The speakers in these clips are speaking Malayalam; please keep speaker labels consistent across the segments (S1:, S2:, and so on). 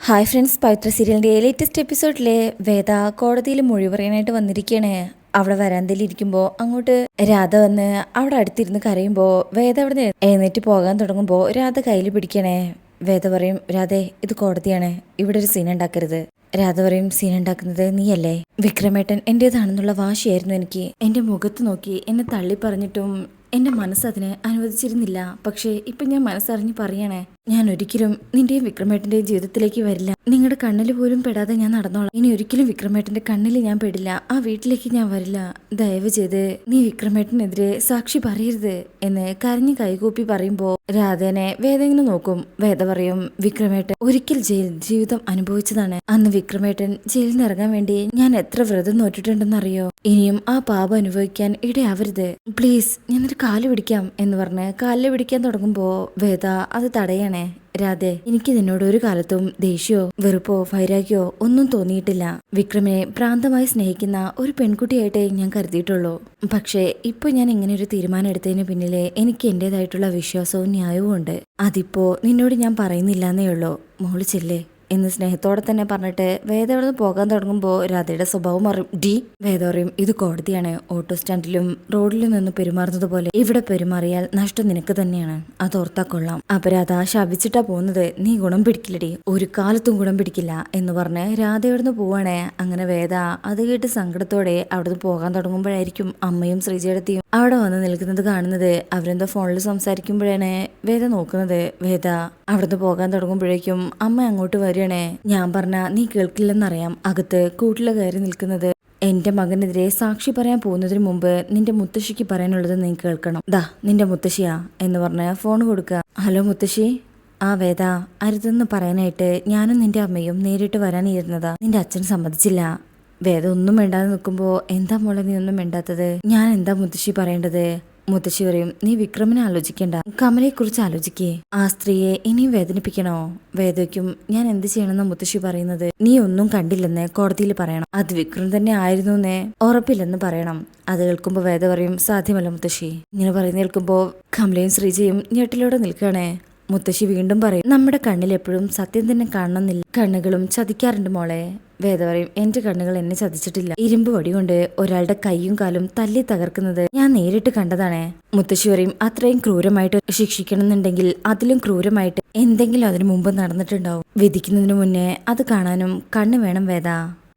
S1: ഹായ് ഫ്രണ്ട്സ്, പവിത്ര സീരിയലിൻ്റെ ലേറ്റസ്റ്റ് എപ്പിസോഡിലെ വേദ കോടതിയിൽ മൊഴി പറയാനായിട്ട് വന്നിരിക്കുകയാണ്. അവിടെ വരാന്തയിൽ ഇരിക്കുമ്പോൾ അങ്ങോട്ട് രാധ വന്ന് അവിടെ അടുത്തിരുന്ന് കരയുമ്പോൾ വേദ അവിടെ നിന്ന് എഴുന്നേറ്റ് പോകാൻ തുടങ്ങുമ്പോൾ രാധ കയ്യിൽ പിടിക്കണേ. വേദ പറയും, രാധേ ഇത് കോടതിയാണ്, ഇവിടെ ഒരു സീൻ ഉണ്ടാക്കരുത്. രാധ പറയും, സീൻ ഉണ്ടാക്കുന്നത് നീയല്ലേ? വിക്രമേട്ടൻ എൻ്റേതാണെന്നുള്ള വാശിയായിരുന്നു എനിക്ക്. എൻ്റെ മുഖത്ത് നോക്കി എന്നെ തള്ളി പറഞ്ഞിട്ടും എൻ്റെ മനസ്സതിനെ അനുവദിച്ചിരുന്നില്ല. പക്ഷേ ഇപ്പം ഞാൻ മനസ്സറിഞ്ഞ് പറയണേ, ഞാൻ ഒരിക്കലും നിന്റെയും വിക്രമേട്ടൻ്റെയും ജീവിതത്തിലേക്ക് വരില്ല. നിങ്ങളുടെ കണ്ണിൽ പോലും പെടാതെ ഞാൻ നടന്നോളാം. ഇനി ഒരിക്കലും വിക്രമേട്ടൻ്റെ കണ്ണിൽ ഞാൻ പെടില്ല. ആ വീട്ടിലേക്ക് ഞാൻ വരില്ല. ദയവ് ചെയ്ത് നീ വിക്രമേട്ടനെതിരെ സാക്ഷി പറയരുത് എന്ന് കരഞ്ഞ് കൈകൂപ്പി പറയുമ്പോൾ രാധേനെ വേദ ഇങ്ങനെ നോക്കും. വേദ പറയും, വിക്രമേട്ടൻ ഒരിക്കൽ ജയിൽ ജീവിതം അനുഭവിച്ചതാണ്. അന്ന് വിക്രമേട്ടൻ ജയിലിൽ നിന്ന് ഇറങ്ങാൻ വേണ്ടി ഞാൻ എത്ര വ്രതം നോറ്റിട്ടുണ്ടെന്ന് അറിയോ? ഇനിയും ആ പാപം അനുഭവിക്കാൻ ഇടയാവരുത്. പ്ലീസ്, ഞാനൊരു കാല് പിടിക്കാം എന്ന് പറഞ്ഞ് കാലിൽ പിടിക്കാൻ തുടങ്ങുമ്പോൾ വേദ അത് തടയണേ. രാധേ, എനിക്ക് നിന്നോട് ഒരു കാലത്തും ദേഷ്യമോ വെറുപ്പോ വൈരാഗ്യമോ ഒന്നും തോന്നിയിട്ടില്ല. വിക്രമിനെ ഭ്രാന്തമായി സ്നേഹിക്കുന്ന ഒരു പെൺകുട്ടിയായിട്ടേ ഞാൻ കരുതിയിട്ടുള്ളൂ. പക്ഷേ ഇപ്പൊ ഞാൻ ഇങ്ങനെ ഒരു തീരുമാനം എടുത്തതിന് പിന്നിലെ എനിക്ക് എന്റേതായിട്ടുള്ള വിശ്വാസവും ന്യായവും ഉണ്ട്. അതിപ്പോ നിന്നോട് ഞാൻ പറയുന്നില്ലെന്നേ ഉള്ളൂ. മോള് ചെല്ലേ എന്ന് സ്നേഹത്തോടെ തന്നെ പറഞ്ഞിട്ട് വേദ അവിടെ നിന്ന് പോകാൻ തുടങ്ങുമ്പോൾ രാധയുടെ സ്വഭാവം അറിയും. വേദ പറയും, ഇത് കോടതിയാണ്. ഓട്ടോ സ്റ്റാൻഡിലും റോഡിലും നിന്ന് പെരുമാറുന്നത് പോലെ ഇവിടെ പെരുമാറിയാൽ നഷ്ടം നിനക്ക് തന്നെയാണ്. അത് ഓർത്താ കൊള്ളാം. അപ്പൊ രാധ ശപിച്ചിട്ടാ പോകുന്നത്. നീ ഗുണം പിടിക്കില്ലടി, ഒരു കാലത്തും ഗുണം പിടിക്കില്ല എന്ന് പറഞ്ഞ് രാധ അവിടുന്ന് പോവാണേ. അങ്ങനെ വേദ അത് കേട്ട് സങ്കടത്തോടെ അവിടുന്ന് പോകാൻ തുടങ്ങുമ്പോഴായിരിക്കും അമ്മയും ശ്രീജേടത്തിയും അവിടെ വന്ന് നിൽക്കുന്നത് കാണുന്നത്. അവരെന്തോ ഫോണിൽ സംസാരിക്കുമ്പോഴാണ് വേദ നോക്കുന്നത്. വേദ അവിടുന്ന് പോകാൻ തുടങ്ങുമ്പോഴേക്കും അമ്മ അങ്ങോട്ട് വരികയാണേ. ഞാൻ പറഞ്ഞ നീ കേൾക്കില്ലെന്നറിയാം. അകത്ത് കൂട്ടിൽ കയറി നിൽക്കുന്നത് എന്റെ മകനെതിരെ സാക്ഷി പറയാൻ പോകുന്നതിന് മുമ്പ് നിന്റെ മുത്തശ്ശിക്ക് പറയാനുള്ളത് നീ കേൾക്കണം. ദാ നിന്റെ മുത്തശ്ശിയാ എന്ന് പറഞ്ഞ് ഫോൺ കൊടുക്കുക. ഹലോ മുത്തശ്ശി. ആ വേദ, അരുതെന്ന് പറയാനായിട്ട് ഞാനും നിന്റെ അമ്മയും നേരിട്ട് വരാനിരുന്നതാ. നിന്റെ അച്ഛൻ സമ്മതിച്ചില്ല. വേദ ഒന്നും വേണ്ടാതെ നിൽക്കുമ്പോൾ എന്താ മോളെ നീ ഒന്നും വേണ്ടാത്തത്? ഞാൻ എന്താ മുത്തശ്ശി പറയേണ്ടത്? മുത്തശ്ശി പറയും, നീ വിക്രമിനെ ആലോചിക്കണ്ട, കമലയെ കുറിച്ച് ആലോചിക്കേ. ആ സ്ത്രീയെ ഇനിയും വേദനിപ്പിക്കണോ? വേദയ്ക്കും ഞാൻ എന്ത് ചെയ്യണമെന്ന മുത്തശ്ശി പറയുന്നത്? നീ ഒന്നും കണ്ടില്ലെന്ന് കോടതിയിൽ പറയണം. അത് വിക്രം തന്നെ ആയിരുന്നു എന്നേ ഉറപ്പില്ലെന്ന് പറയണം. അത് കേൾക്കുമ്പോൾ വേദ പറയും, സാധ്യമല്ല മുത്തശ്ശി. ഇങ്ങനെ പറയുന്ന കേൾക്കുമ്പോൾ കമലയും ശ്രീജയും ഞെട്ടിലോടെ നിൽക്കണേ. മുത്തശ്ശി വീണ്ടും പറയും, നമ്മുടെ കണ്ണിൽ എപ്പോഴും സത്യം തന്നെ കാണണമെന്നില്ല. കണ്ണുകളും ചതിക്കാറുണ്ട് മോളെ. വേദ പറയും, എന്റെ കണ്ണുകൾ എന്നെ ചതിച്ചിട്ടില്ല. ഇരുമ്പ് വടി കൊണ്ട് ഒരാളുടെ കൈയും കാലും തല്ലി തകർക്കുന്നത് ഞാൻ നേരിട്ട് കണ്ടതാണ്. മുത്തശ്ശി പറയും, അത്രയും ക്രൂരമായിട്ട് ശിക്ഷിക്കണമെന്നുണ്ടെങ്കിൽ അതിലും ക്രൂരമായിട്ട് എന്തെങ്കിലും അതിനു മുമ്പ് നടന്നിട്ടുണ്ടാവും. വിധിക്കുന്നതിന് മുന്നേ അത് കാണാനും കണ്ണ് വേണം വേദ.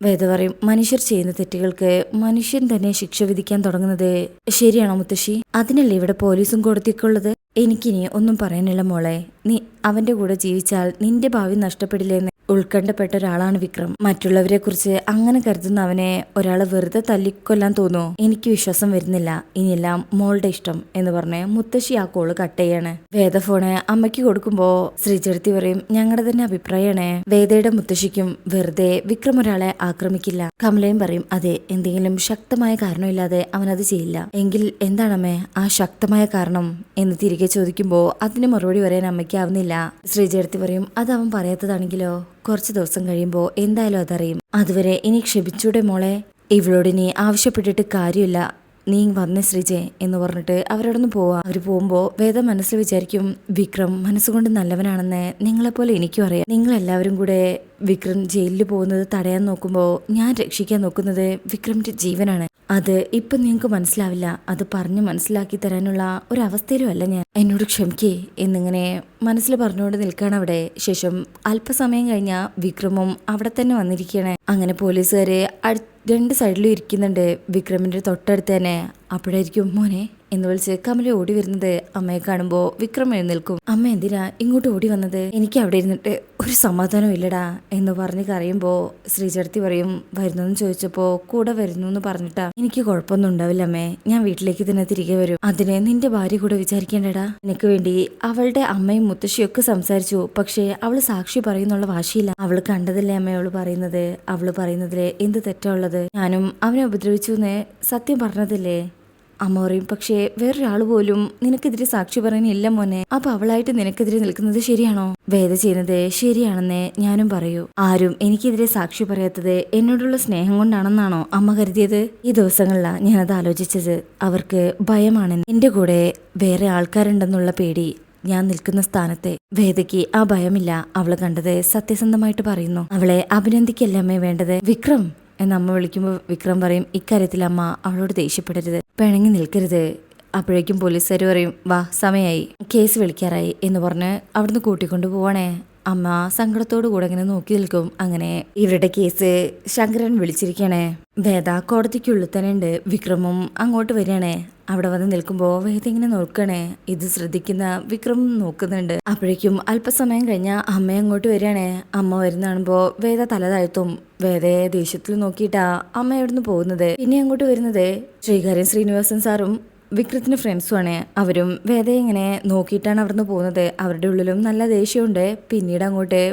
S1: വേദ പറയും, മനുഷ്യർ ചെയ്യുന്ന തെറ്റുകൾക്ക് മനുഷ്യൻ തന്നെ ശിക്ഷ വിധിക്കാൻ തുടങ്ങുന്നത് ശരിയാണോ മുത്തശ്ശി? അതിനല്ലേ ഇവിടെ പോലീസും കൊടുത്തിക്കുള്ളത്? എനിക്കിനി ഒന്നും പറയാനില്ല മോളെ. നീ അവന്റെ കൂടെ ജീവിച്ചാൽ നിന്റെ ഭാവി നഷ്ടപ്പെടില്ലെന്ന് ഉത്കണ്ഠപ്പെട്ട ഒരാളാണ് വിക്രം. മറ്റുള്ളവരെ കുറിച്ച് അങ്ങനെ കരുതുന്ന അവനെ ഒരാളെ വെറുതെ തല്ലിക്കൊല്ലാൻ തോന്നുമോ? എനിക്ക് വിശ്വാസം വരുന്നില്ല. ഇനിയെല്ലാം മോളുടെ ഇഷ്ടം എന്ന് പറഞ്ഞ് മുത്തശ്ശി ആ കോള് കട്ട് ചെയ്യാണ്. വേദ ഫോണ് അമ്മയ്ക്ക് കൊടുക്കുമ്പോ ശ്രീചേടത്തി പറയും, ഞങ്ങളുടെ തന്നെ അഭിപ്രായമാണ്. വേദയുടെ മുത്തശ്ശിക്കും വെറുതെ വിക്രം ഒരാളെ ആക്രമിക്കില്ല. കമലയും പറയും, അതെ, എന്തെങ്കിലും ശക്തമായ കാരണമില്ലാതെ അവനത് ചെയ്യില്ല. എങ്കിൽ എന്താണമ്മേ ആ ശക്തമായ കാരണം എന്ന് തിരികെ ചോദിക്കുമ്പോ അതിന് മറുപടി പറയാൻ അമ്മയ്ക്ക് ആവുന്നില്ല. ശ്രീചേടത്തി പറയും, അത് അവൻ പറയാത്തതാണെങ്കിലോ കുറച്ച് ദിവസം കഴിയുമ്പോൾ എന്തായാലും അതറിയും. അതുവരെ ഇനി ക്ഷമിച്ചൂടെ മോളെ? ഇവളോട് ഇനി ആവശ്യപ്പെട്ടിട്ട് കാര്യമില്ല. നീ വന്നേ ശ്രീജെ എന്ന് പറഞ്ഞിട്ട് അവരോടൊന്ന് പോവാ. അവര് പോകുമ്പോ വേദ മനസ്സിൽ വിചാരിക്കും, വിക്രം മനസ്സുകൊണ്ട് നല്ലവനാണെന്ന് നിങ്ങളെപ്പോലെ എനിക്കും അറിയാം. നിങ്ങളെല്ലാവരും കൂടെ വിക്രം ജയിലിൽ പോകുന്നത് തടയാൻ നോക്കുമ്പോ ഞാൻ രക്ഷിക്കാൻ നോക്കുന്നത് വിക്രമിന്റെ ജീവനാണ്. അത് ഇപ്പൊ നിങ്ങൾക്ക് മനസ്സിലാവില്ല. അത് പറഞ്ഞ് മനസ്സിലാക്കി തരാനുള്ള ഒരു അവസ്ഥയിലും അല്ല ഞാൻ. എന്നോട് ക്ഷമിക്കേ എന്നിങ്ങനെ മനസ്സിൽ പറഞ്ഞുകൊണ്ട് നിൽക്കുകയാണ് അവിടെ. ശേഷം അല്പസമയം കഴിഞ്ഞ വിക്രമും അവിടെ തന്നെ വന്നിരിക്കുകയാണ്. അങ്ങനെ പോലീസുകാരെ രണ്ട് സൈഡിലും ഇരിക്കുന്നുണ്ട്. വിക്രമിന്റെ തൊട്ടടുത്ത് തന്നെ. അപ്പോഴായിരിക്കും മോനെ എന്ന് വിളിച്ച് കമല ഓടി വരുന്നത്. അമ്മയെ കാണുമ്പോൾ വിക്രം എഴുന്നേൽക്കും. അമ്മ എന്തിനാ ഇങ്ങോട്ട് ഓടി വന്നത്? എനിക്ക് അവിടെ ഇരുന്നിട്ട് ഒരു സമാധാനം ഇല്ലടാ എന്ന് പറഞ്ഞ് കരയുമ്പോൾ ശ്രീചേടത്തി പറയും, വരുന്നെന്ന് ചോദിച്ചപ്പോ കൂടെ വരുന്നു എന്ന് പറഞ്ഞിട്ടാ. എനിക്ക് കുഴപ്പമൊന്നും ഉണ്ടാവില്ല അമ്മേ, ഞാൻ വീട്ടിലേക്ക് തന്നെ തിരികെ വരും. അതിന് നിന്റെ ഭാര്യ കൂടെ വിചാരിക്കേണ്ടടാ. എനിക്ക് വേണ്ടി അവളുടെ അമ്മയും മുത്തശ്ശിയും ഒക്കെ സംസാരിച്ചു. പക്ഷേ അവള് സാക്ഷി പറയുന്നുള്ള വാശിയില്ല. അവള് കണ്ടതല്ലേ അമ്മ അവള് പറയുന്നത്. അവള് പറയുന്നതില് എന്ത് തെറ്റാ ഉള്ളത്? ഞാനും അവനെ ഉപദ്രവിച്ചു എന്ന് സത്യം പറഞ്ഞതില്ലേ? അമ്മ പറയും, പക്ഷേ വേറൊരാൾ പോലും നിനക്കെതിരെ സാക്ഷി പറയാനില്ല മോനെ. അപ്പൊ അവളായിട്ട് നിനക്കെതിരെ നിൽക്കുന്നത് ശരിയാണോ? വേദ ചെയ്യുന്നത് ശരിയാണെന്നേ ഞാനും പറയൂ. ആരും എനിക്കെതിരെ സാക്ഷി പറയാത്തത് എന്നോടുള്ള സ്നേഹം കൊണ്ടാണെന്നാണോ അമ്മ കരുതിയത്? ഈ ദിവസങ്ങളിലാ ഞാനത് ആലോചിച്ചത്. അവർക്ക് ഭയമാണെന്ന്. എന്റെ കൂടെ വേറെ ആൾക്കാരുണ്ടെന്നുള്ള പേടി ഞാൻ നിൽക്കുന്ന സ്ഥാനത്തെ. വേദയ്ക്ക് ആ ഭയമില്ല. അവള് കണ്ടത് സത്യസന്ധമായിട്ട് പറയുന്നു. അവളെ അഭിനന്ദിക്കല്ലേ വേണ്ടത്. വിക്രം എന്ന് അമ്മ വിളിക്കുമ്പോൾ വിക്രം പറയും, ഇക്കാര്യത്തിൽ അമ്മ അവളോട് ദേഷ്യപ്പെടരുത്, പിണങ്ങി നിൽക്കരുത്. അപ്പോഴേക്കും പോലീസുകാർ പറയും, വാ സമയമായി, കേസ് വിളിക്കാറായി എന്ന് പറഞ്ഞ് അവിടുന്ന് കൂട്ടിക്കൊണ്ടു പോവാണേ. അമ്മ സങ്കടത്തോടു കൂടെ ഇങ്ങനെ നോക്കി നിൽക്കും. അങ്ങനെ ഇവരുടെ കേസ് ശങ്കരൻ വിളിച്ചിരിക്കണേ. വേദ കോടതിക്കുള്ളിൽ തന്നെ ഉണ്ട്. വിക്രമും അങ്ങോട്ട് വരികയാണേ. അവിടെ വന്ന് നിൽക്കുമ്പോ വേദ ഇങ്ങനെ നോക്കണേ. ഇത് ശ്രദ്ധിക്കുന്ന വിക്രം നോക്കുന്നുണ്ട്. അപ്പോഴേക്കും അല്പസമയം കഴിഞ്ഞ അമ്മ അങ്ങോട്ട് വരികയാണേ. അമ്മ വരുന്ന കാണുമ്പോ വേദ തല താഴ്ത്തും. വേദയെ ദേഷ്യത്തിൽ നോക്കിയിട്ടാ അമ്മ എവിടുന്ന് പോകുന്നത്. പിന്നെ അങ്ങോട്ട് വരുന്നത് ശ്രീകാര്യൻ ശ്രീനിവാസൻ സാറും വിക്രത്തിന് ഫ്രണ്ട്സുമാണ്. അവരും വേദയെ ഇങ്ങനെ നോക്കിയിട്ടാണ് അവിടുന്ന് പോകുന്നത്. അവരുടെ ഉള്ളിലും നല്ല ദേഷ്യമുണ്ട്. പിന്നീട് അങ്ങോട്ട്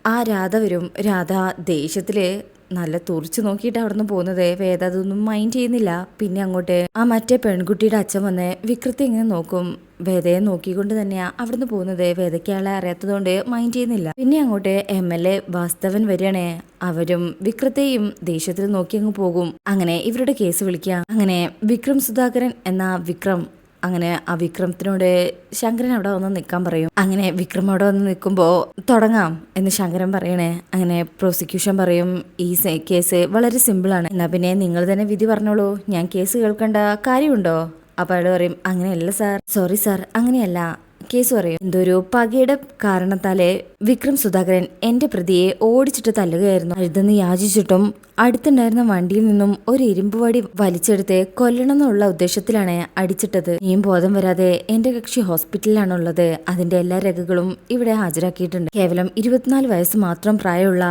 S1: ആ രാധ വരും. രാധ ദേഷ്യത്തില് നല്ല തുറിച്ചു നോക്കിയിട്ട് അവിടുന്ന് പോകുന്നത്. വേദ അതൊന്നും മൈൻഡ് ചെയ്യുന്നില്ല. പിന്നെ അങ്ങോട്ട് ആ മറ്റേ പെൺകുട്ടിയുടെ അച്ഛൻ വന്ന് വിക്രത്തെ ഇങ്ങനെ നോക്കും. വേദയെ നോക്കിക്കൊണ്ട് തന്നെയാ അവിടുന്ന് പോകുന്നത്. വേദയ്ക്ക് ആളെ അറിയാത്തതുകൊണ്ട് മൈൻഡ് ചെയ്യുന്നില്ല. പിന്നെ അങ്ങോട്ട് MLA വാസ്തവൻ വരികയാണേ. അവരും വിക്രത്തെയും ദേഷ്യത്തിൽ നോക്കി അങ്ങ് പോകും. അങ്ങനെ ഇവരുടെ കേസ് വിളിക്കാം. അങ്ങനെ വിക്രം സുധാകരൻ എന്ന വിക്രം, അങ്ങനെ ആ വിക്രമത്തിനോട് ശങ്കരൻ അവിടെ വന്ന് നിൽക്കാൻ പറയും. അങ്ങനെ വിക്രം അവിടെ വന്ന് നിൽക്കുമ്പോൾ തുടങ്ങാം എന്ന് ശങ്കരൻ പറയണേ. അങ്ങനെ പ്രോസിക്യൂഷൻ പറയും, ഈ കേസ് വളരെ സിമ്പിളാണ്, എന്നാ പിന്നെ നിങ്ങൾ തന്നെ വിധി പറഞ്ഞോളൂ, ഞാൻ കേസ് കേൾക്കേണ്ട കാര്യമുണ്ടോ? അപ്പോൾ അയാൾ പറയും, അങ്ങനെയല്ല സാർ, സോറി സാർ, അങ്ങനെയല്ല. കേസ് പറയും, എന്തൊരു പകയുടെ കാരണത്താലെ വിക്രം സുധാകരൻ എന്റെ പ്രതിയെ ഓടിച്ചിട്ട് തല്ലുകയായിരുന്നു. അഴുതെന്ന് യാചിച്ചിട്ടും അടുത്തുണ്ടായിരുന്ന വണ്ടിയിൽ നിന്നും ഒരു ഇരുമ്പ് വടി വലിച്ചെടുത്ത് കൊല്ലണം എന്നുള്ള ഉദ്ദേശത്തിലാണ് അടിച്ചിട്ടത്. നീയും ബോധം വരാതെ എന്റെ കക്ഷി ഹോസ്പിറ്റലിലാണുള്ളത്. അതിന്റെ എല്ലാ രേഖകളും ഇവിടെ ഹാജരാക്കിയിട്ടുണ്ട്. കേവലം 24 വയസ്സ് മാത്രം പ്രായമുള്ള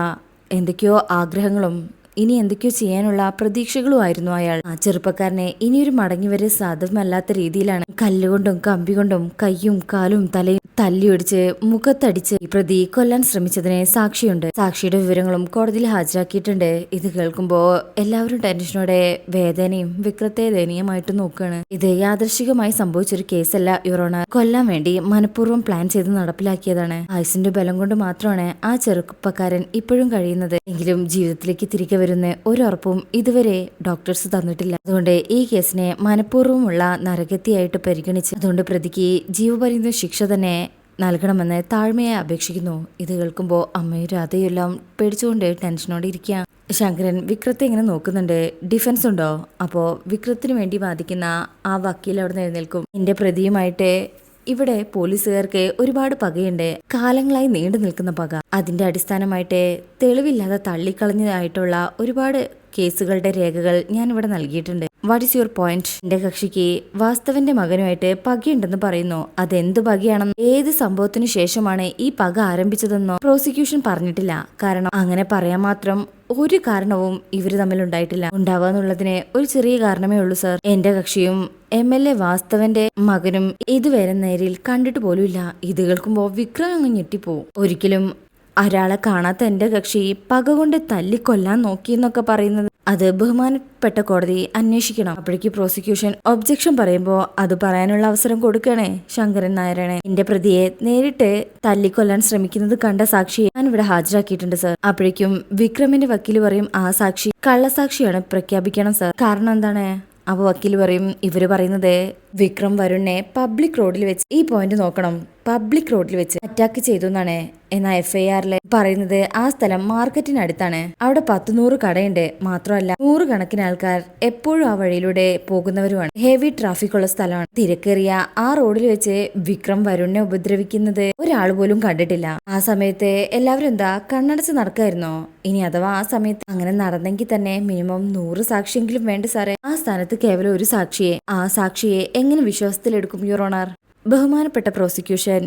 S1: എന്തൊക്കെയോ ആഗ്രഹങ്ങളും ഇനി എന്തൊക്കെയോ ചെയ്യാനുള്ള പ്രതീക്ഷകളുമായിരുന്നു അയാൾ. ആ ചെറുപ്പക്കാരനെ ഇനിയൊരു മടങ്ങിവരെ സാധ്യമല്ലാത്ത രീതിയിലാണ് കല്ലുകൊണ്ടും കമ്പി കൊണ്ടും കയ്യും കാലും തലയും തല്ലിയൊടിച്ച് മുഖത്തടിച്ച് ഈ പ്രതി കൊല്ലാൻ ശ്രമിച്ചതിന് സാക്ഷിയുണ്ട്. സാക്ഷിയുടെ വിവരങ്ങളും കോടതിയിൽ ഹാജരാക്കിയിട്ടുണ്ട്. ഇത് കേൾക്കുമ്പോ എല്ലാവരും ടെൻഷനോടെ വേദനയും വിക്രത്തെ ദയനീയമായിട്ട് നോക്കുകയാണ്. ഇത് യാദൃശികമായി സംഭവിച്ചൊരു കേസല്ല യുറോണർ. കൊല്ലാൻ വേണ്ടി മനഃപൂർവ്വം പ്ലാൻ ചെയ്ത് നടപ്പിലാക്കിയതാണ്. ആയുസിന്റെ ബലം കൊണ്ട് മാത്രമാണ് ആ ചെറുപ്പക്കാരൻ ഇപ്പോഴും കഴിയുന്നത്. എങ്കിലും ജീവിതത്തിലേക്ക് തിരികെ വരുന്ന ഒരു ഉറപ്പും ഇതുവരെ ഡോക്ടേഴ്സ് തന്നിട്ടില്ല. അതുകൊണ്ട് ഈ കേസിനെ മനഃപൂർവ്വമുള്ള നരകത്തിയായിട്ട് പരിഗണിച്ച് അതുകൊണ്ട് പ്രതിക്ക് ജീവപര്യന്തം ശിക്ഷ തന്നെ നൽകണമെന്ന് താഴ്മയെ അപേക്ഷിക്കുന്നു. ഇത് കേൾക്കുമ്പോൾ അമ്മയും രാധയും എല്ലാം പേടിച്ചുകൊണ്ട് ടെൻഷനോടെ ഇരിക്കുക. ശങ്കരൻ വിക്രത്തെ ഇങ്ങനെ നോക്കുന്നുണ്ട്. ഡിഫൻസ് ഉണ്ടോ? അപ്പോൾ വിക്രത്തിന് വേണ്ടി വാദിക്കുന്ന ആ വക്കീൽ അവിടെ നിന്ന് എഴുന്നേൽക്കും. എന്റെ പ്രതിയുമായിട്ട് ഇവിടെ പോലീസുകാർക്ക് ഒരുപാട് പകയുണ്ട്, കാലങ്ങളായി നീണ്ടു നിൽക്കുന്ന പക. അതിന്റെ അടിസ്ഥാനമായിട്ട് തെളിവില്ലാതെ തള്ളിക്കളഞ്ഞതായിട്ടുള്ള ഒരുപാട് കേസുകളുടെ രേഖകൾ ഞാൻ ഇവിടെ നൽകിയിട്ടുണ്ട്. What is your point? എന്റെ കക്ഷിക്ക് വാസ്തവന്റെ മകനുമായിട്ട് പകയുണ്ടെന്ന് പറയുന്നു. അതെന്ത് പകയാണെന്ന്, ഏത് സംഭവത്തിനു ശേഷമാണ് ഈ പക ആരംഭിച്ചതെന്നോ പ്രോസിക്യൂഷൻ പറഞ്ഞിട്ടില്ല. കാരണം അങ്ങനെ പറയാൻ മാത്രം ഒരു കാരണവും ഇവര് തമ്മിൽ ഉണ്ടായിട്ടില്ല. ഉണ്ടാവാന്നുള്ളതിന് ഒരു ചെറിയ കാരണമേ ഉള്ളൂ സർ. എന്റെ കക്ഷിയും MLA വാസ്തവന്റെ മകനും ഇതുവരെ നേരിൽ കണ്ടിട്ട് പോലുമില്ല. ഇത് കേൾക്കുമ്പോ വിക്രം അങ്ങ് ഞെട്ടിപ്പോവും. ഒരിക്കലും ഒരാളെ കാണാത്ത എന്റെ കക്ഷി പക കൊണ്ട് തല്ലിക്കൊല്ലാൻ നോക്കിയെന്നൊക്കെ പറയുന്നത് അത് ബഹുമാനപ്പെട്ട കോടതി അന്വേഷിക്കണം. അപ്പോഴേക്ക് പ്രോസിക്യൂഷൻ ഒബ്ജക്ഷൻ പറയുമ്പോൾ അത് പറയാനുള്ള അവസരം കൊടുക്കണേ ശങ്കരൻ നായരാണ്. എന്റെ പ്രതിയെ നേരിട്ട് തല്ലിക്കൊല്ലാൻ ശ്രമിക്കുന്നത് കണ്ട സാക്ഷിയെ ഞാൻ ഇവിടെ ഹാജരാക്കിയിട്ടുണ്ട് സർ. അപ്പോഴേക്കും വിക്രമിന്റെ വക്കീല് പറയും, ആ സാക്ഷി കള്ളസാക്ഷിയാണ്, പ്രഖ്യാപിക്കണം സർ. കാരണം എന്താണ്? അപ്പോൾ വക്കീൽ പറയും, ഇവര് പറയുന്നത് വിക്രം വരുണിനെ പബ്ലിക് റോഡിൽ വെച്ച്, ഈ പോയിന്റ് നോക്കണം, പബ്ലിക് റോഡിൽ വെച്ച് അറ്റാക്ക് ചെയ്തു എന്നാണ്. എന്നാൽ FIR പറയുന്നത് ആ സ്ഥലം മാർക്കറ്റിനടുത്താണ്. അവിടെ 100 കടയുണ്ട്. മാത്രമല്ല 100 കണക്കിന് ആൾക്കാർ എപ്പോഴും ആ വഴിയിലൂടെ പോകുന്നവരുമാണ്. ഹെവി ട്രാഫിക് ഉള്ള സ്ഥലമാണ്. തിരക്കേറിയ ആ റോഡിൽ വെച്ച് വിക്രം വരുണിനെ ഉപദ്രവിക്കുന്നത് ഒരാൾ പോലും കണ്ടിട്ടില്ല. ആ സമയത്ത് എല്ലാവരും എന്താ കണ്ണടച്ച് നടക്കായിരുന്നോ? ഇനി അഥവാ ആ സമയത്ത് അങ്ങനെ നടന്നെങ്കിൽ തന്നെ മിനിമം 100 സാക്ഷിയെങ്കിലും വേണ്ട സാറേ. ആ സ്ഥാനത്ത് കേവലം ഒരു സാക്ഷിയെ, ആ സാക്ഷിയെ എങ്ങനെ വിശ്വാസത്തിലെടുക്കും യുവർ ഓണർ? ബഹുമാനപ്പെട്ട പ്രോസിക്യൂഷൻ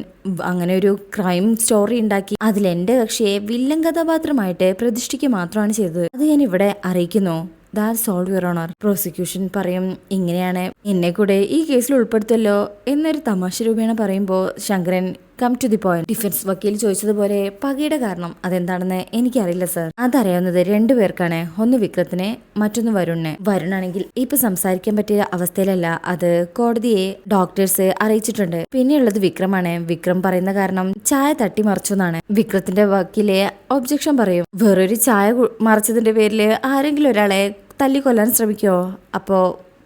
S1: അങ്ങനെ ഒരു ക്രൈം സ്റ്റോറി ഉണ്ടാക്കി അതിൽ എന്റെ കക്ഷിയെ വില്ലൻ കഥാപാത്രമായിട്ട് പ്രതിഷ്ഠിക്കുക മാത്രമാണ് ചെയ്തത്. അത് ഞാൻ ഇവിടെ അറിയിക്കുന്നു. That's all your honour. Prosecution പറയും, ഇങ്ങനെയാണ് എന്നെ കൂടെ ഈ കേസിൽ ഉൾപ്പെടുത്തല്ലോ എന്നൊരു തമാശ രൂപേണ പറയുമ്പോൾ Shankaran come to the point. Defence വക്കീൽ ചോദിച്ചതുപോലെ പകയുടെ കാരണം അതെന്താണെന്ന് എനിക്കറിയില്ല സർ. അതറിയാവുന്നത് 2 പേർക്കാണ്. ഒന്ന് വിക്രത്തിനെ, മറ്റൊന്ന് വരുണിനെ. വരുണാണെങ്കിൽ ഇപ്പൊ സംസാരിക്കാൻ പറ്റിയ അവസ്ഥയിലല്ല. അത് കോടതിയെ ഡോക്ടേഴ്സ് അറിയിച്ചിട്ടുണ്ട്. പിന്നെയുള്ളത് വിക്രമാണ്. വിക്രം പറയുന്ന കാരണം ചായ തട്ടിമറിച്ചു എന്നാണ്. വിക്രത്തിന്റെ വക്കീലെ ഒബ്ജക്ഷൻ പറയും, വേറൊരു ചായ മറിച്ചതിന്റെ പേരില് ആരെങ്കിലും ഒരാളെ തല്ലിക്കൊല്ലാൻ ശ്രമിക്കോ? അപ്പോ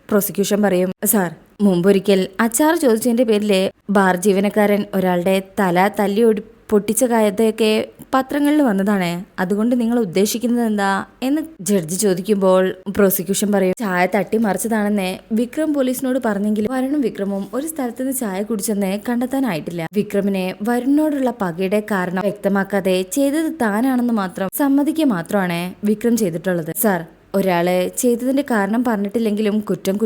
S1: പ്രോസിക്യൂഷൻ പറയും, സാർ മുമ്പൊരിക്കൽ അച്ചാർ ചോദിച്ചതിന്റെ പേരില് ബാർ ജീവനക്കാരൻ ഒരാളുടെ തല തല്ലി പൊട്ടിച്ച കാര്യത്തെയൊക്കെ പത്രങ്ങളിൽ വന്നതാണ്. അതുകൊണ്ട് നിങ്ങൾ ഉദ്ദേശിക്കുന്നത് എന്താ എന്ന് ജഡ്ജി ചോദിക്കുമ്പോൾ പ്രോസിക്യൂഷൻ പറയും ചായ തട്ടിമറിച്ചതാണെന്ന് വിക്രം പോലീസിനോട് പറഞ്ഞെങ്കിലും വരുണും വിക്രമും ഒരു സ്ഥലത്തുനിന്ന് ചായ കുടിച്ചെന്ന് കണ്ടെത്താനായിട്ടില്ല. വിക്രമിനെ വരുണിനോടുള്ള പകയുടെ കാരണം വ്യക്തമാക്കാതെ ചെയ്തത് താനാണെന്ന് മാത്രം സമ്മതിക്കുക മാത്രമാണ് വിക്രം ചെയ്തിട്ടുള്ളത്. സാർ, ഒരാള് ചെയ്തതിന്റെ കാരണം പറഞ്ഞിട്ടില്ലെങ്കിലും കുറ്റം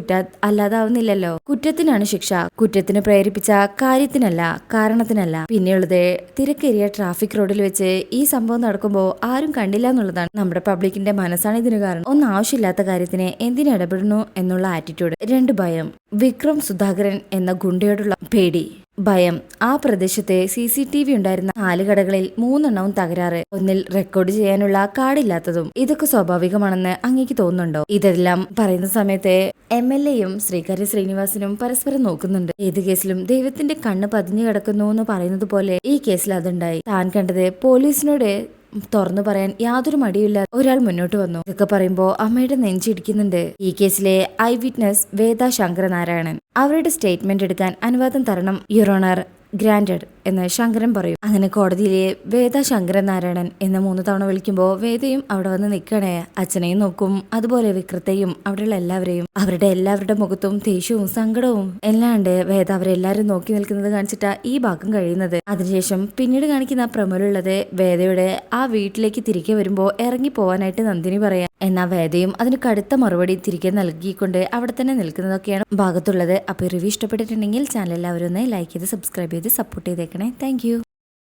S1: അല്ലാതാവുന്നില്ലല്ലോ. കുറ്റത്തിനാണ് ശിക്ഷ, കുറ്റത്തിന് പ്രേരിപ്പിച്ച കാര്യത്തിനല്ല, കാരണത്തിനല്ല. പിന്നെയുള്ളത് തിരക്കേറിയ ട്രാഫിക് റോഡിൽ വെച്ച് ഈ സംഭവം നടക്കുമ്പോൾ ആരും കണ്ടില്ല എന്നുള്ളതാണ്. നമ്മുടെ പബ്ലിക്കിന്റെ മനസ്സാണ് ഇതിന് കാരണം. ഒന്നും ആവശ്യമില്ലാത്ത കാര്യത്തിന് എന്തിനിടപെടുന്നു എന്നുള്ള ആറ്റിറ്റ്യൂഡ്. 2 ഭയം. വിക്രം സുധാകരൻ എന്ന ഗുണ്ടയോടുള്ള പേടി. ഭയം. ആ പ്രദേശത്തെ CCTV ഉണ്ടായിരുന്ന 4 കടകളിൽ 3 എണ്ണവും തകരാറ്, ഒന്നിൽ റെക്കോർഡ് ചെയ്യാനുള്ള കാർഡില്ലാത്തതും. ഇതൊക്കെ സ്വാഭാവികമാണെന്ന് അങ്ങേക്ക് തോന്നുന്നുണ്ടോ? ഇതെല്ലാം പറയുന്ന സമയത്ത് MLA-യും ശ്രീകാര്യ ശ്രീനിവാസനും പരസ്പരം നോക്കുന്നുണ്ട്. ഏത് കേസിലും ദൈവത്തിന്റെ കണ്ണ് പതിഞ്ഞു കിടക്കുന്നു എന്ന് പറയുന്നത് പോലെ ഈ കേസിൽ അതുണ്ടായി. താൻ കണ്ടത് പോലീസിനോട് തുറന്നു പറയാൻ യാതൊരു മടിയില്ല ഒരാൾ മുന്നോട്ട് വന്നു. ഇതൊക്കെ പറയുമ്പോ അമ്മയുടെ നെഞ്ചിടിക്കുന്നുണ്ട്. ഈ കേസിലെ ഐ വിറ്റ്നസ് വേദ ശങ്കരനാരായണൻ. അവരുടെ സ്റ്റേറ്റ്മെന്റ് എടുക്കാൻ അനുവാദം തരണം യുവർ ഓണർ. ഗ്രാൻഡഡ് എന്ന് ശങ്കരൻ പറയും. അങ്ങനെ കോടതിയിലെ വേദ ശങ്കരനാരായണൻ എന്ന് 3 തവണ വിളിക്കുമ്പോൾ വേദയും അവിടെ വന്ന് നിൽക്കണേ. അച്ഛനെയും നോക്കും, അതുപോലെ വിക്രത്തെയും അവിടെയുള്ള എല്ലാവരെയും. എല്ലാവരുടെ മുഖത്തും ദേഷ്യവും സങ്കടവും എല്ലാണ്ട് വേദ അവരെല്ലാരും നോക്കി നിൽക്കുന്നത് കാണിച്ചിട്ടാ ഈ ഭാഗം കഴിയുന്നത്. അതിനുശേഷം പിന്നീട് കാണിക്കുന്ന പ്രമുഖുള്ളത് വേദയുടെ ആ വീട്ടിലേക്ക് തിരികെ വരുമ്പോൾ ഇറങ്ങി പോവാനായിട്ട് നന്ദിനി പറയാം. എന്നാൽ വേദയും അതിന് കടുത്ത മറുപടി തിരികെ നൽകിക്കൊണ്ട് അവിടെ തന്നെ നിൽക്കുന്നതൊക്കെയാണ് ഭാഗത്തുള്ളത്. അപ്പോൾ റിവ്യൂ ഇഷ്ടപ്പെട്ടിട്ടുണ്ടെങ്കിൽ ചാനൽ എല്ലാവരും ഒന്ന് ലൈക്ക് ചെയ്ത് സബ്സ്ക്രൈബ് ചെയ്ത് സപ്പോർട്ട് ചെയ്തേക്കണേ. Thank you.